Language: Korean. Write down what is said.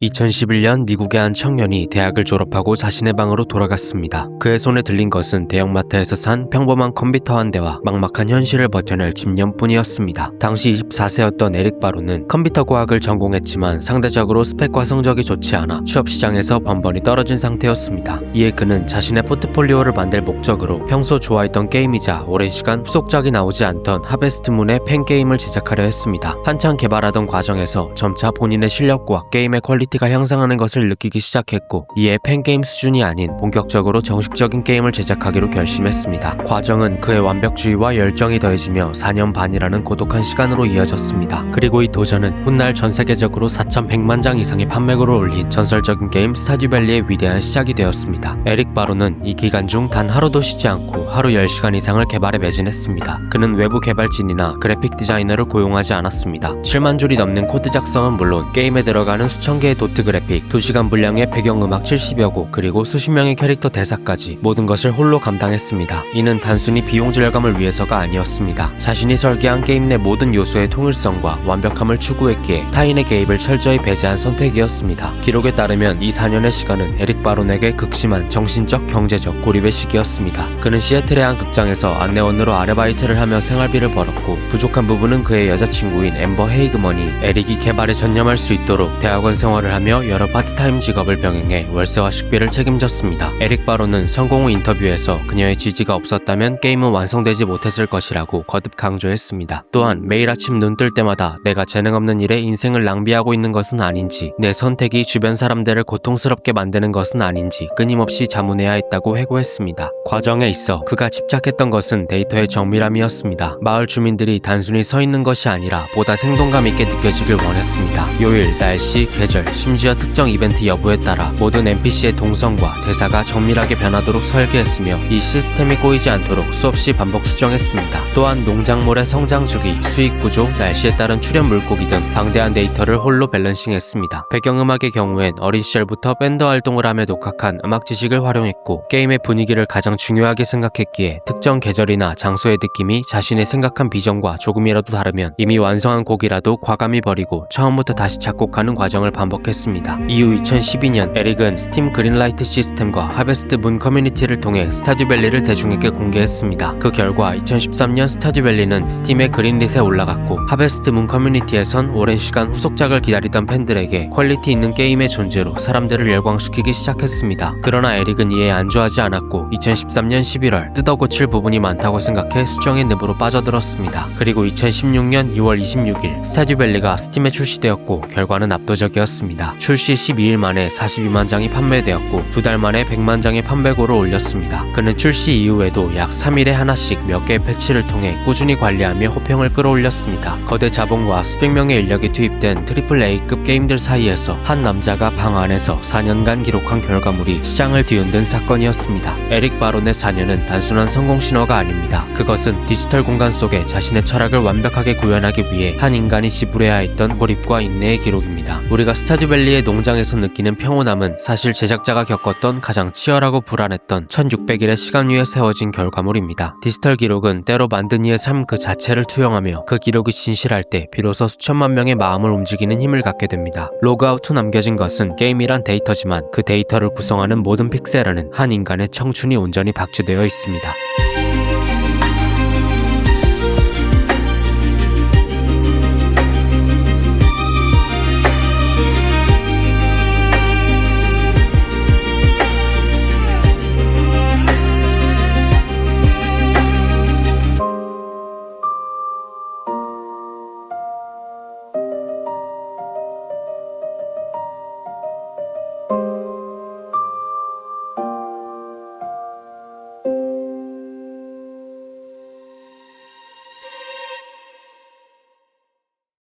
2011년 미국의 한 청년이 대학을 졸업하고 자신의 방으로 돌아갔습니다. 그의 손에 들린 것은 대형마트에서 산 평범한 컴퓨터 한 대와 막막한 현실을 버텨낼 집념뿐이었습니다. 당시 24세였던 에릭 바로는 컴퓨터 과학을 전공했지만 상대적으로 스펙과 성적이 좋지 않아 취업시장에서 번번이 떨어진 상태였습니다. 이에 그는 자신의 포트폴리오를 만들 목적으로 평소 좋아했던 게임이자 오랜 시간 후속작이 나오지 않던 하베스트 문의 팬게임을 제작하려 했습니다. 한창 개발하던 과정에서 점차 본인의 실력과 게임의 퀄리티가 향상하는 것을 느끼기 시작했고, 이에 팬게임 수준이 아닌 본격적으로 정식적인 게임을 제작하기로 결심했습니다. 과정은 그의 완벽주의와 열정이 더해지며 4년 반이라는 고독한 시간으로 이어졌습니다. 그리고 이 도전은 훗날 전 세계적으로 4,100만 장 이상의 판매고를 올린 전설적인 게임 스타듀밸리의 위대한 시작이 되었습니다. 에릭 바로는 이 기간 중 단 하루도 쉬지 않고 하루 10시간 이상을 개발에 매진했습니다. 그는 외부 개발진이나 그래픽 디자이너를 고용하지 않았습니다. 7만 줄이 넘는 코드 작성은 물론 게임에 들어가는 수천 개의 도트 그래픽, 2시간 분량의 배경음악 70여 곡, 그리고 수십 명의 캐릭터 대사까지 모든 것을 홀로 감당했습니다. 이는 단순히 비용 절감을 위해서가 아니었습니다. 자신이 설계한 게임 내 모든 요소의 통일성과 완벽함을 추구했기에 타인의 개입을 철저히 배제한 선택이었습니다. 기록에 따르면 이 4년의 시간은 에릭 바론에게 극심한 정신적, 경제적 고립의 시기였습니다. 그는 시애틀의 한 극장에서 안내원으로 아르바이트를 하며 생활비를 벌었고, 부족한 부분은 그의 여자친구인 앰버 헤이그먼이 에릭이 개발에 전념할 수 있도록 대학원 생활을 하며 여러 파트타임 직업을 병행해 월세와 식비를 책임졌습니다. 에릭 바로는 성공 후 인터뷰에서 그녀의 지지가 없었다면 게임은 완성되지 못했을 것이라고 거듭 강조했습니다. 또한 매일 아침 눈 뜰 때마다 내가 재능 없는 일에 인생을 낭비하고 있는 것은 아닌지, 내 선택이 주변 사람들을 고통스럽게 만드는 것은 아닌지 끊임없이 자문해야 했다고 회고했습니다. 과정에 있어 그가 집착했던 것은 데이터의 정밀함이었습니다. 마을 주민들이 단순히 서 있는 것이 아니라 보다 생동감 있게 느껴지길 원했습니다. 요일, 날씨, 계절, 심지어 특정 이벤트 여부에 따라 모든 NPC의 동선과 대사가 정밀하게 변하도록 설계했으며 이 시스템이 꼬이지 않도록 수없이 반복 수정했습니다. 또한 농작물의 성장 주기, 수익 구조, 날씨에 따른 출현 물고기 등 방대한 데이터를 홀로 밸런싱했습니다. 배경음악의 경우엔 어린 시절부터 밴드 활동을 하며 독학한 음악 지식을 활용했고, 게임의 분위기를 가장 중요하게 생각했기에 특정 계절이나 장소의 느낌이 자신의 생각한 비전과 조금이라도 다르면 이미 완성한 곡이라도 과감히 버리고 처음부터 다시 작곡하는 과정을 반복했습니다. 이후 2012년 에릭은 스팀 그린라이트 시스템과 하베스트 문 커뮤니티를 통해 스타듀밸리를 대중에게 공개했습니다. 그 결과 2013년 스타듀밸리는 스팀의 그린릿에 올라갔고, 하베스트 문 커뮤니티에선 오랜 시간 후속작을 기다리던 팬들에게 퀄리티 있는 게임의 존재로 사람들을 열광시키기 시작했습니다. 그러나 에릭은 이에 안주하지 않았고 2013년 11월 뜯어고칠 부분이 많다고 생각해 수정의 늪으로 빠져들었습니다. 그리고 2016년 2월 26일 스타듀밸리가 스팀에 출시되었고, 결과는 압도적이었습니다. 출시 12일 만에 42만 장이 판매되었고 2달 만에 100만 장의 판매고를 올렸습니다. 그는 출시 이후에도 약 3일에 하나씩 몇 개의 패치를 통해 꾸준히 관리하며 호평을 끌어올렸습니다. 거대 자본과 수백 명의 인력이 투입된 AAA급 게임들 사이에서 한 남자가 방 안에서 4년간 기록한 결과물이 시장을 뒤흔든 사건이었습니다. 에릭 바론의 4년은 단순한 성공 신호가 아닙니다. 그것은 디지털 공간 속에 자신의 철학을 완벽하게 구현하기 위해 한 인간이 지불해야 했던 몰입과 인내의 기록입니다. 우리가 스타듀밸리의 농장에서 느끼는 평온함은 사실 제작자가 겪었던 가장 치열하고 불안했던 1600일의 시간 위에 세워진 결과물입니다. 디지털 기록은 때로 만든 이의 삶 그 자체를 투영하며 그 기록이 진실할 때 비로소 수천만 명의 마음을 움직이는 힘을 갖게 됩니다. 로그아웃 후 남겨진 것은 게임이란 데이터지만 그 데이터를 구성하는 모든 픽셀에는 한 인간의 청춘이 온전히 박쥐되어 있습니다.